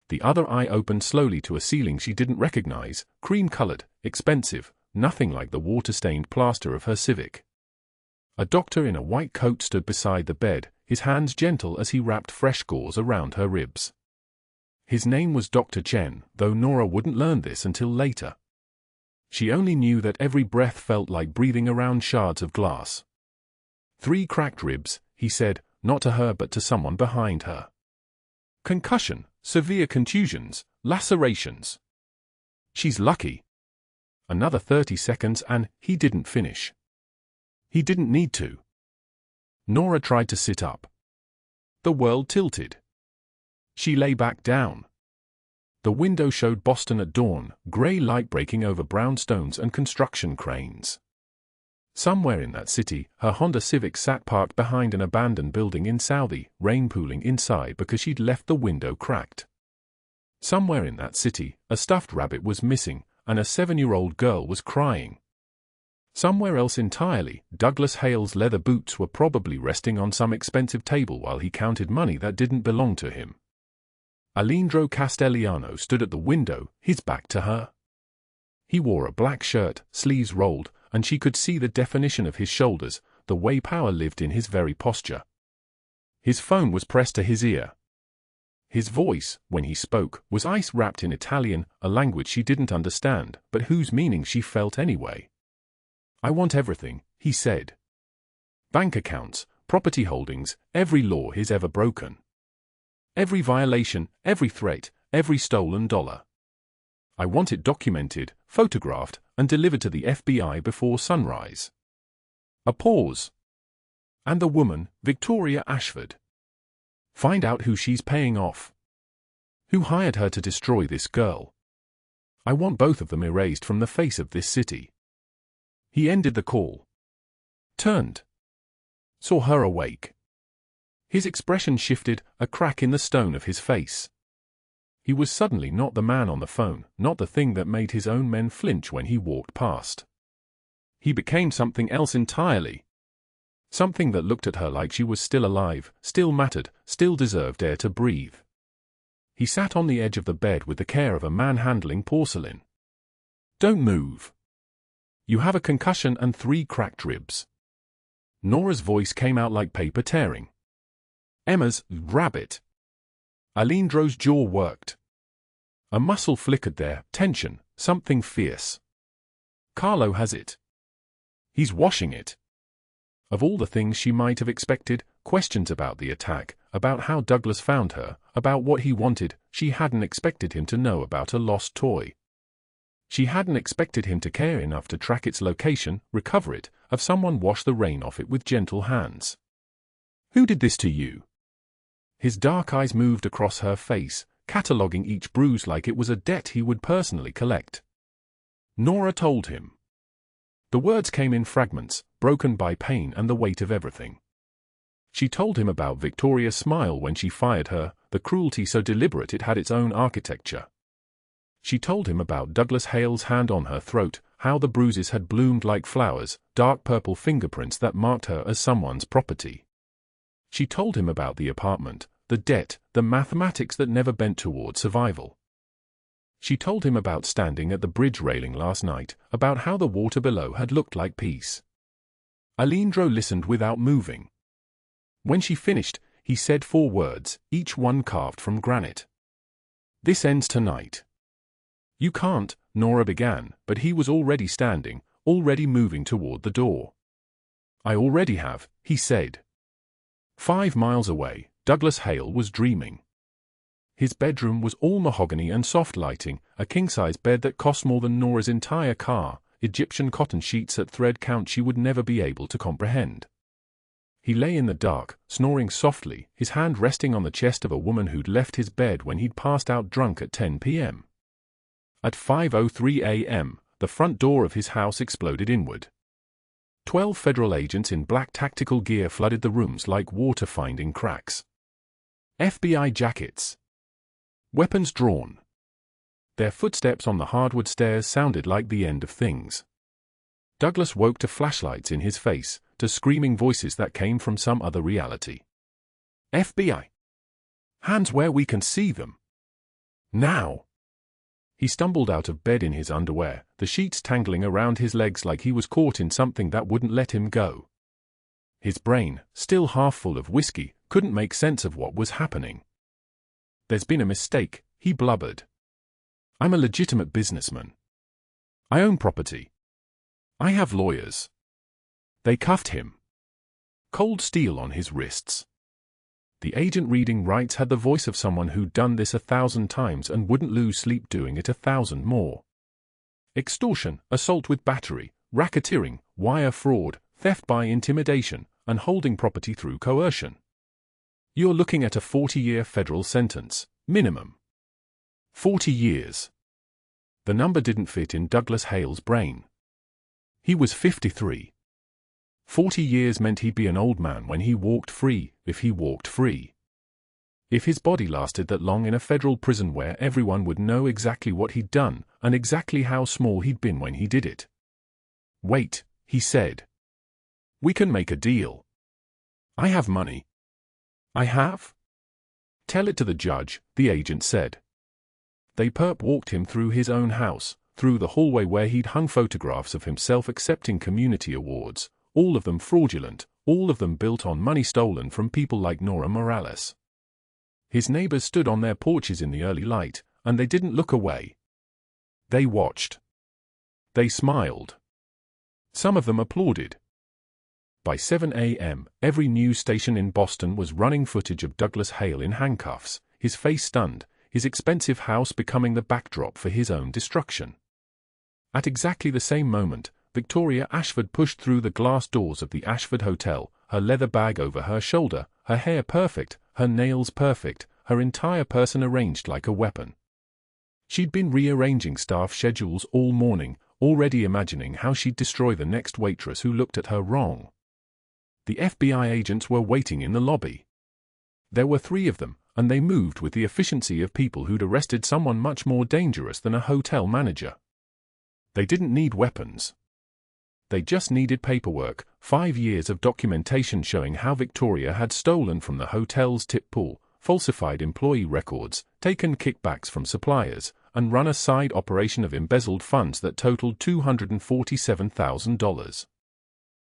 The other eye opened slowly to a ceiling she didn't recognize, cream-colored, expensive, nothing like the water-stained plaster of her Civic. A doctor in a white coat stood beside the bed, his hands gentle as he wrapped fresh gauze around her ribs. His name was Dr. Chen, though Nora wouldn't learn this until later. She only knew that every breath felt like breathing around shards of glass. 3 cracked ribs, he said, not to her but to someone behind her. Concussion, severe contusions, lacerations. She's lucky. Another 30 seconds and he didn't finish. He didn't need to. Nora tried to sit up. The world tilted. She lay back down. The window showed Boston at dawn, grey light breaking over brownstones and construction cranes. Somewhere in that city, her Honda Civic sat parked behind an abandoned building in Southie, rain pooling inside because she'd left the window cracked. Somewhere in that city, a stuffed rabbit was missing, and a 7-year-old girl was crying. Somewhere else entirely, Douglas Hale's leather boots were probably resting on some expensive table while he counted money that didn't belong to him. Aleandro Castellano stood at the window, his back to her. He wore a black shirt, sleeves rolled, and she could see the definition of his shoulders, the way power lived in his very posture. His phone was pressed to his ear. His voice, when he spoke, was ice-wrapped in Italian, a language she didn't understand, but whose meaning she felt anyway. "I want everything," he said. "Bank accounts, property holdings, every law he's ever broken. Every violation, every threat, every stolen dollar. I want it documented, photographed, and delivered to the FBI before sunrise." A pause. "And the woman, Victoria Ashford. Find out who she's paying off. Who hired her to destroy this girl. I want both of them erased from the face of this city." He ended the call. Turned. Saw her awake. His expression shifted, a crack in the stone of his face. He was suddenly not the man on the phone, not the thing that made his own men flinch when he walked past. He became something else entirely. Something that looked at her like she was still alive, still mattered, still deserved air to breathe. He sat on the edge of the bed with the care of a man handling porcelain. "Don't move. You have a concussion and 3 cracked ribs." Nora's voice came out like paper tearing. "Emma's rabbit." Aleandro's jaw worked. A muscle flickered there, tension, something fierce. "Carlo has it. He's washing it." Of all the things she might have expected, questions about the attack, about how Douglas found her, about what he wanted, she hadn't expected him to know about a lost toy. She hadn't expected him to care enough to track its location, recover it, have someone wash the rain off it with gentle hands. "Who did this to you?" His dark eyes moved across her face, cataloguing each bruise like it was a debt he would personally collect. Nora told him. The words came in fragments, broken by pain and the weight of everything. She told him about Victoria's smile when she fired her, the cruelty so deliberate it had its own architecture. She told him about Douglas Hale's hand on her throat, how the bruises had bloomed like flowers, dark purple fingerprints that marked her as someone's property. She told him about the apartment, the debt, the mathematics that never bent toward survival. She told him about standing at the bridge railing last night, about how the water below had looked like peace. Aleandro listened without moving. When she finished, he said 4 words, each one carved from granite. "This ends tonight." "You can't," Nora began, but he was already standing, already moving toward the door. "I already have," he said. 5 miles away, Douglas Hale was dreaming. His bedroom was all mahogany and soft lighting, a king-size bed that cost more than Nora's entire car, Egyptian cotton sheets at thread count she would never be able to comprehend. He lay in the dark, snoring softly, his hand resting on the chest of a woman who'd left his bed when he'd passed out drunk at 10 p.m. At 5:03 a.m., the front door of his house exploded inward. 12 federal agents in black tactical gear flooded the rooms like water finding cracks. FBI jackets. Weapons drawn. Their footsteps on the hardwood stairs sounded like the end of things. Douglas woke to flashlights in his face, to screaming voices that came from some other reality. FBI. Hands where we can see them. Now. He stumbled out of bed in his underwear, the sheets tangling around his legs like he was caught in something that wouldn't let him go. His brain, still half full of whiskey, couldn't make sense of what was happening. There's been a mistake, he blubbered. I'm a legitimate businessman. I own property. I have lawyers. They cuffed him. Cold steel on his wrists. The agent reading rights had the voice of someone who'd done this 1,000 times and wouldn't lose sleep doing it 1,000 more. Extortion, assault with battery, racketeering, wire fraud, theft by intimidation, and holding property through coercion. You're looking at a 40-year federal sentence, minimum. 40 years. The number didn't fit in Douglas Hale's brain. He was 53. 40 years meant he'd be an old man when he walked free, if he walked free. If his body lasted that long in a federal prison where everyone would know exactly what he'd done, and exactly how small he'd been when he did it. Wait, he said. We can make a deal. I have money. I have? Tell it to the judge, the agent said. They walked him through his own house, through the hallway where he'd hung photographs of himself accepting community awards, all of them fraudulent, all of them built on money stolen from people like Nora Morales. His neighbors stood on their porches in the early light, and they didn't look away. They watched. They smiled. Some of them applauded. By 7 a.m., every news station in Boston was running footage of Douglas Hale in handcuffs, his face stunned, his expensive house becoming the backdrop for his own destruction. At exactly the same moment, Victoria Ashford pushed through the glass doors of the Ashford Hotel, her leather bag over her shoulder, her hair perfect, her nails perfect, her entire person arranged like a weapon. She'd been rearranging staff schedules all morning, already imagining how she'd destroy the next waitress who looked at her wrong. The FBI agents were waiting in the lobby. There were 3 of them, and they moved with the efficiency of people who'd arrested someone much more dangerous than a hotel manager. They didn't need weapons. They just needed paperwork, 5 years of documentation showing how Victoria had stolen from the hotel's tip pool, falsified employee records, taken kickbacks from suppliers, and run a side operation of embezzled funds that totaled $247,000.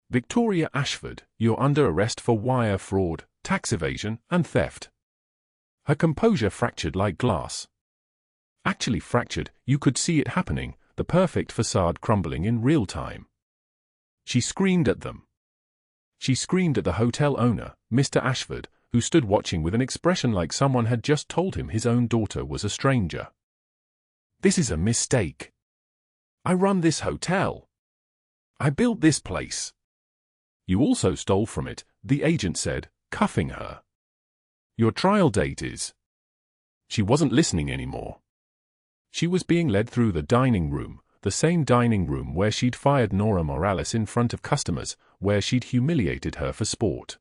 Victoria Ashford, you're under arrest for wire fraud, tax evasion, and theft. Her composure fractured like glass. Actually fractured, you could see it happening, the perfect facade crumbling in real time. She screamed at them. She screamed at the hotel owner, Mr. Ashford, who stood watching with an expression like someone had just told him his own daughter was a stranger. This is a mistake. I run this hotel. I built this place. You also stole from it, the agent said, cuffing her. Your trial date is. She wasn't listening anymore. She was being led through the dining room, the same dining room where she'd fired Nora Morales in front of customers, where she'd humiliated her for sport.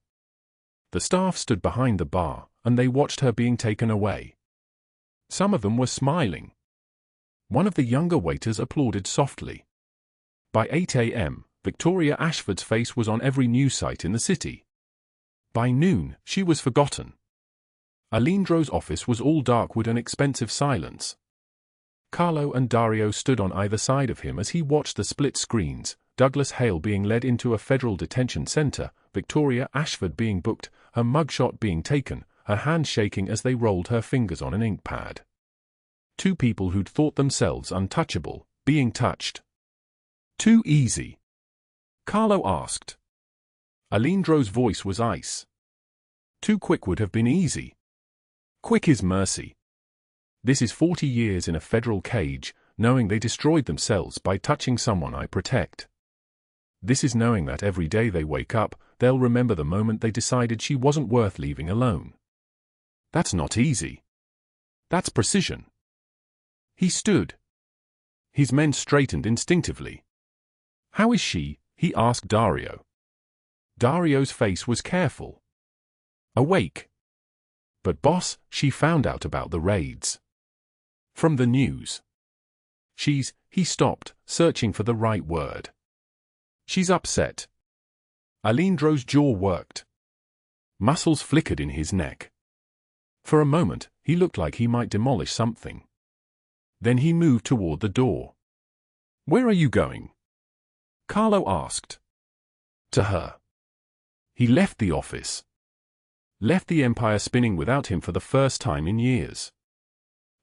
The staff stood behind the bar, and they watched her being taken away. Some of them were smiling. One of the younger waiters applauded softly. By 8 a.m., Victoria Ashford's face was on every news site in the city. By noon, she was forgotten. Aleandro's office was all dark wood and expensive silence. Carlo and Dario stood on either side of him as he watched the split screens, Douglas Hale being led into a federal detention center, Victoria Ashford being booked, her mugshot being taken, her hand shaking as they rolled her fingers on an ink pad. 2 people who'd thought themselves untouchable, being touched. Too easy? Carlo asked. Aleandro's voice was ice. Too quick would have been easy. Quick is mercy. This is 40 years in a federal cage, knowing they destroyed themselves by touching someone I protect. This is knowing that every day they wake up, they'll remember the moment they decided she wasn't worth leaving alone. That's not easy. That's precision. He stood. His men straightened instinctively. How is she, he asked Dario. Dario's face was careful. Awake. But boss, she found out about the raids. From the news. He stopped, searching for the right word. She's upset. Aleandro's jaw worked. Muscles flickered in his neck. For a moment, he looked like he might demolish something. Then he moved toward the door. Where are you going? Carlo asked. To her. He left the office. Left the empire spinning without him for the first time in years.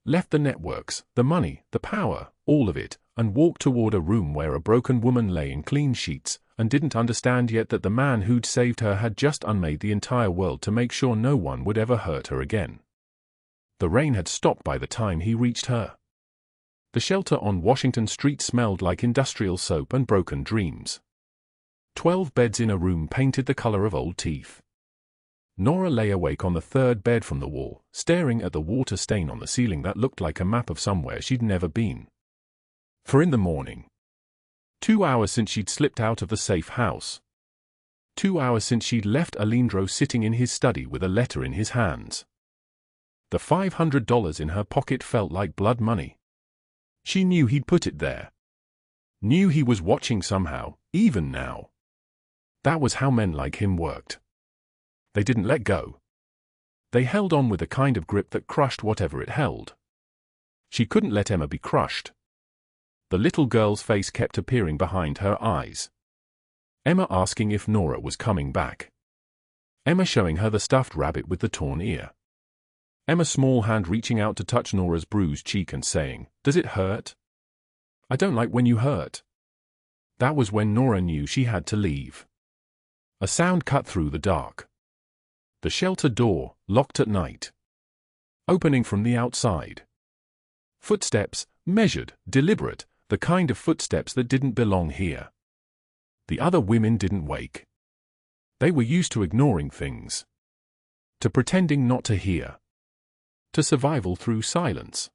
Left the networks, the money, the power, all of it, and walked toward a room where a broken woman lay in clean sheets, and didn't understand yet that the man who'd saved her had just unmade the entire world to make sure no one would ever hurt her again. The rain had stopped by the time he reached her. The shelter on Washington Street smelled like industrial soap and broken dreams. 12 beds in a room painted the color of old teeth. Nora lay awake on the third bed from the wall, staring at the water stain on the ceiling that looked like a map of somewhere she'd never been. For in the morning. 2 hours since she'd slipped out of the safe house. 2 hours since she'd left Aleandro sitting in his study with a letter in his hands. The $500 in her pocket felt like blood money. She knew he'd put it there. Knew he was watching somehow, even now. That was how men like him worked. They didn't let go. They held on with a kind of grip that crushed whatever it held. She couldn't let Emma be crushed. The little girl's face kept appearing behind her eyes. Emma asking if Nora was coming back. Emma showing her the stuffed rabbit with the torn ear. Emma's small hand reaching out to touch Nora's bruised cheek and saying, "Does it hurt? I don't like when you hurt." That was when Nora knew she had to leave. A sound cut through the dark. The shelter door, locked at night. Opening from the outside. Footsteps, measured, deliberate, the kind of footsteps that didn't belong here. The other women didn't wake. They were used to ignoring things. To pretending not to hear. To survival through silence.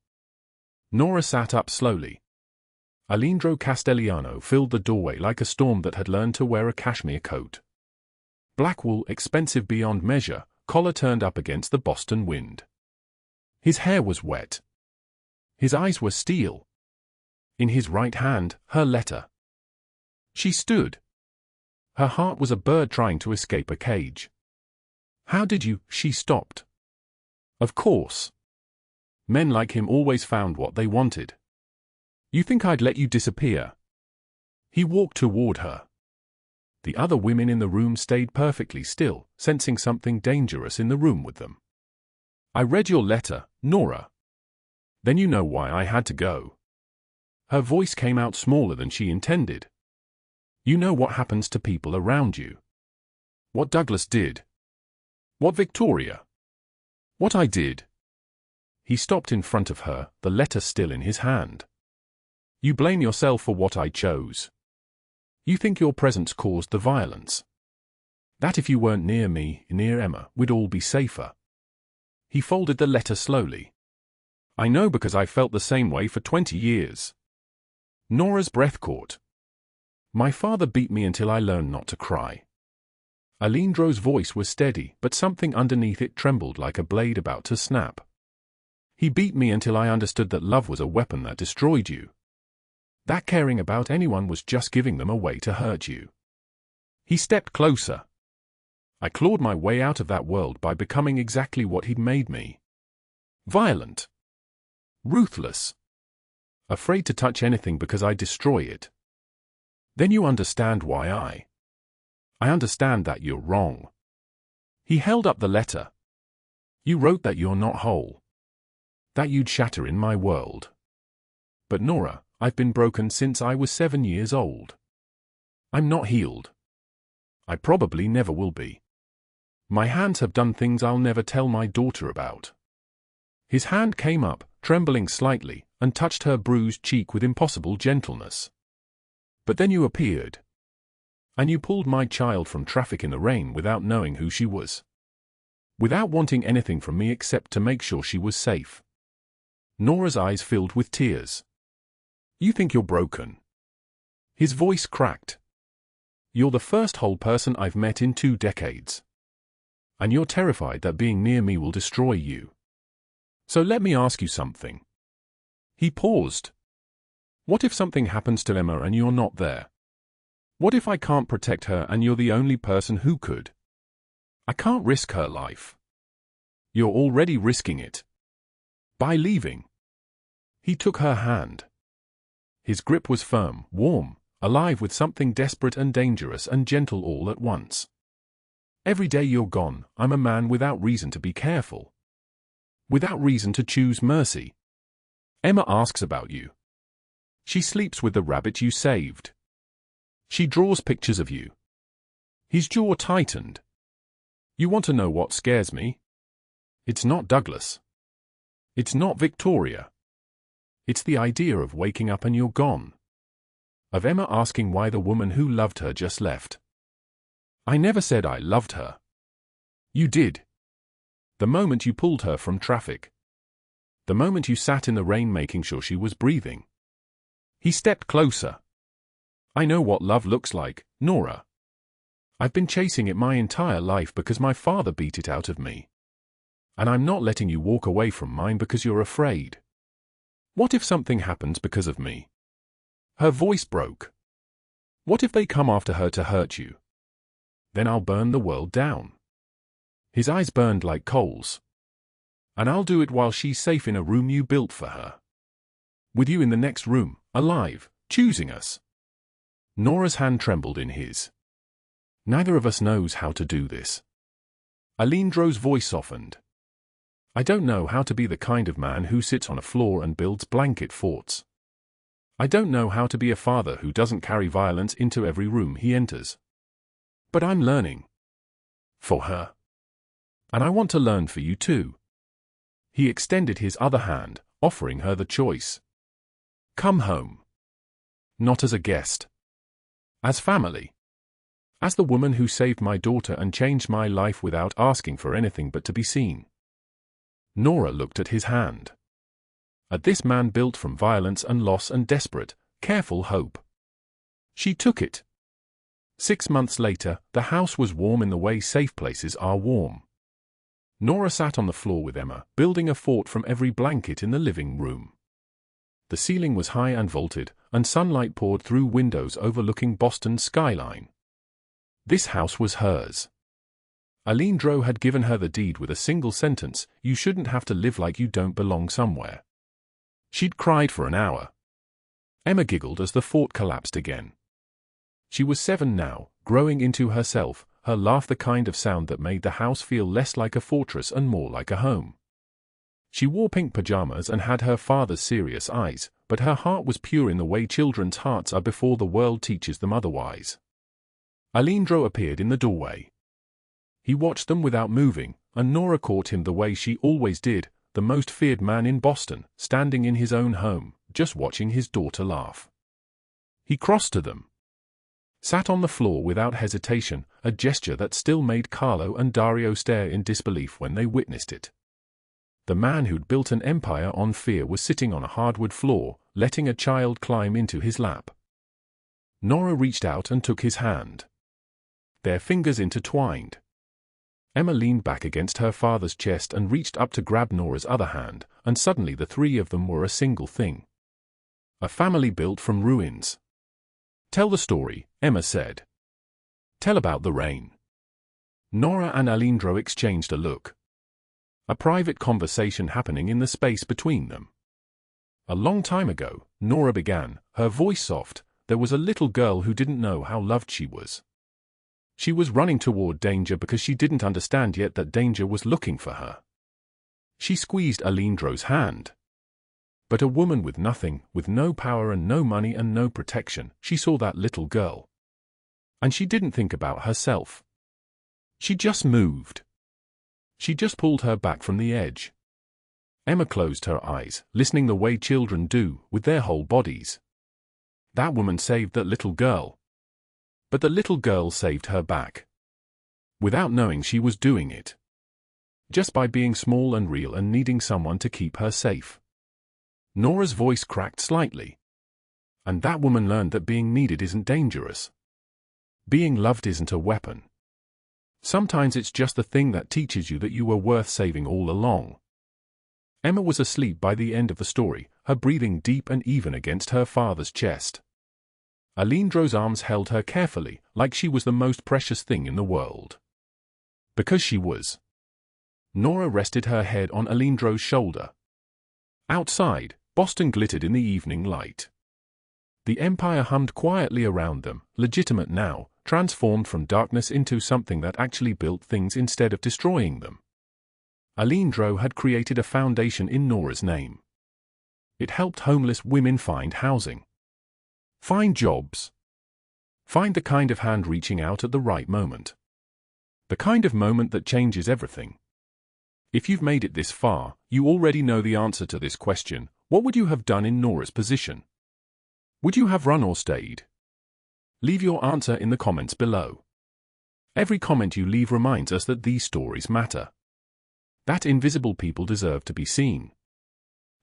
Nora sat up slowly. Aleandro Castellano filled the doorway like a storm that had learned to wear a cashmere coat. Black wool, expensive beyond measure, collar turned up against the Boston wind. His hair was wet. His eyes were steel. In his right hand, her letter. She stood. Her heart was a bird trying to escape a cage. How did you? She stopped. Of course. Men like him always found what they wanted. You think I'd let you disappear? He walked toward her. The other women in the room stayed perfectly still, sensing something dangerous in the room with them. I read your letter, Nora. Then you know why I had to go. Her voice came out smaller than she intended. You know what happens to people around you. What Douglas did. What Victoria. What I did. He stopped in front of her, the letter still in his hand. You blame yourself for what I chose. You think your presence caused the violence. That if you weren't near me, near Emma, we'd all be safer. He folded the letter slowly. I know because I felt the same way for 20 years. Nora's breath caught. My father beat me until I learned not to cry. Aleandro's voice was steady, but something underneath it trembled like a blade about to snap. He beat me until I understood that love was a weapon that destroyed you. That caring about anyone was just giving them a way to hurt you. He stepped closer. I clawed my way out of that world by becoming exactly what he'd made me. Violent. Ruthless. Afraid to touch anything because I'd destroy it. Then you understand why I understand that you're wrong. He held up the letter. You wrote that you're not whole. That you'd shatter in my world. But Nora, I've been broken since I was 7 years old. I'm not healed. I probably never will be. My hands have done things I'll never tell my daughter about. His hand came up, trembling slightly, and touched her bruised cheek with impossible gentleness. But then you appeared. And you pulled my child from traffic in the rain without knowing who she was. Without wanting anything from me except to make sure she was safe. Nora's eyes filled with tears. You think you're broken. His voice cracked. You're the first whole person I've met in 2 decades. And you're terrified that being near me will destroy you. So let me ask you something." He paused. "What if something happens to Emma and you're not there? What if I can't protect her and you're the only person who could? I can't risk her life." "You're already risking it. By leaving." He took her hand. His grip was firm, warm, alive with something desperate and dangerous and gentle all at once. "Every day you're gone, I'm a man without reason to be careful. Without reason to choose mercy. Emma asks about you. She sleeps with the rabbit you saved. She draws pictures of you." His jaw tightened. "You want to know what scares me? It's not Douglas. It's not Victoria. It's the idea of waking up and you're gone. Of Emma asking why the woman who loved her just left. I never said I loved her. You did. The moment you pulled her from traffic. The moment you sat in the rain making sure she was breathing." He stepped closer. "I know what love looks like, Nora. I've been chasing it my entire life because my father beat it out of me. And I'm not letting you walk away from mine because you're afraid. What if something happens because of me?" Her voice broke. "What if they come after her to hurt you? Then I'll burn the world down." His eyes burned like coals. "And I'll do it while she's safe in a room you built for her. With you in the next room, alive, choosing us." Nora's hand trembled in his. "Neither of us knows how to do this." Aleandro's voice softened. "I don't know how to be the kind of man who sits on a floor and builds blanket forts. I don't know how to be a father who doesn't carry violence into every room he enters. But I'm learning. For her. And I want to learn for you too." He extended his other hand, offering her the choice. "Come home. Not as a guest. As family. As the woman who saved my daughter and changed my life without asking for anything but to be seen." Nora looked at his hand. At this man built from violence and loss and desperate, careful hope. She took it. 6 months later, the house was warm in the way safe places are warm. Nora sat on the floor with Emma, building a fort from every blanket in the living room. The ceiling was high and vaulted, and sunlight poured through windows overlooking Boston's skyline. This house was hers. Aleandro had given her the deed with a single sentence: "You shouldn't have to live like you don't belong somewhere." She'd cried for an hour. Emma giggled as the fort collapsed again. She was 7 now, growing into herself, her laugh the kind of sound that made the house feel less like a fortress and more like a home. She wore pink pajamas and had her father's serious eyes, but her heart was pure in the way children's hearts are before the world teaches them otherwise. Aleandro appeared in the doorway. He watched them without moving, and Nora caught him the way she always did, the most feared man in Boston, standing in his own home, just watching his daughter laugh. He crossed to them. Sat on the floor without hesitation, a gesture that still made Carlo and Dario stare in disbelief when they witnessed it. The man who'd built an empire on fear was sitting on a hardwood floor, letting a child climb into his lap. Nora reached out and took his hand. Their fingers intertwined. Emma leaned back against her father's chest and reached up to grab Nora's other hand, and suddenly the 3 of them were a single thing. A family built from ruins. "Tell the story," Emma said. "Tell about the rain." Nora and Aleandro exchanged a look. A private conversation happening in the space between them. "A long time ago," Nora began, her voice soft, "there was a little girl who didn't know how loved she was. She was running toward danger because she didn't understand yet that danger was looking for her." She squeezed Aleandro's hand. But a woman with nothing, with no power and no money and no protection, she saw that little girl. And she didn't think about herself. She just moved. She just pulled her back from the edge. Emma closed her eyes, listening the way children do, with their whole bodies. That woman saved that little girl. But the little girl saved her back. Without knowing she was doing it. Just by being small and real and needing someone to keep her safe. Nora's voice cracked slightly. And that woman learned that being needed isn't dangerous. Being loved isn't a weapon. Sometimes it's just the thing that teaches you that you were worth saving all along. Emma was asleep by the end of the story, her breathing deep and even against her father's chest. Aleandro's arms held her carefully, like she was the most precious thing in the world. Because she was. Nora rested her head on Aleandro's shoulder. Outside, Boston glittered in the evening light. The Empire hummed quietly around them, legitimate now, transformed from darkness into something that actually built things instead of destroying them. Aleandro had created a foundation in Nora's name. It helped homeless women find housing, find jobs, find the kind of hand reaching out at the right moment. The kind of moment that changes everything. If you've made it this far, you already know the answer to this question. What would you have done in Nora's position? Would you have run or stayed? Leave your answer in the comments below. Every comment you leave reminds us that these stories matter. That invisible people deserve to be seen.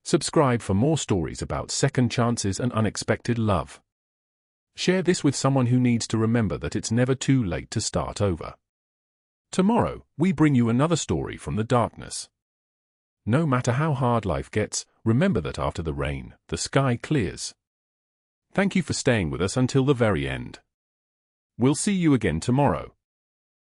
Subscribe for more stories about second chances and unexpected love. Share this with someone who needs to remember that it's never too late to start over. Tomorrow, we bring you another story from the darkness. No matter how hard life gets, remember that after the rain, the sky clears. Thank you for staying with us until the very end. We'll see you again tomorrow.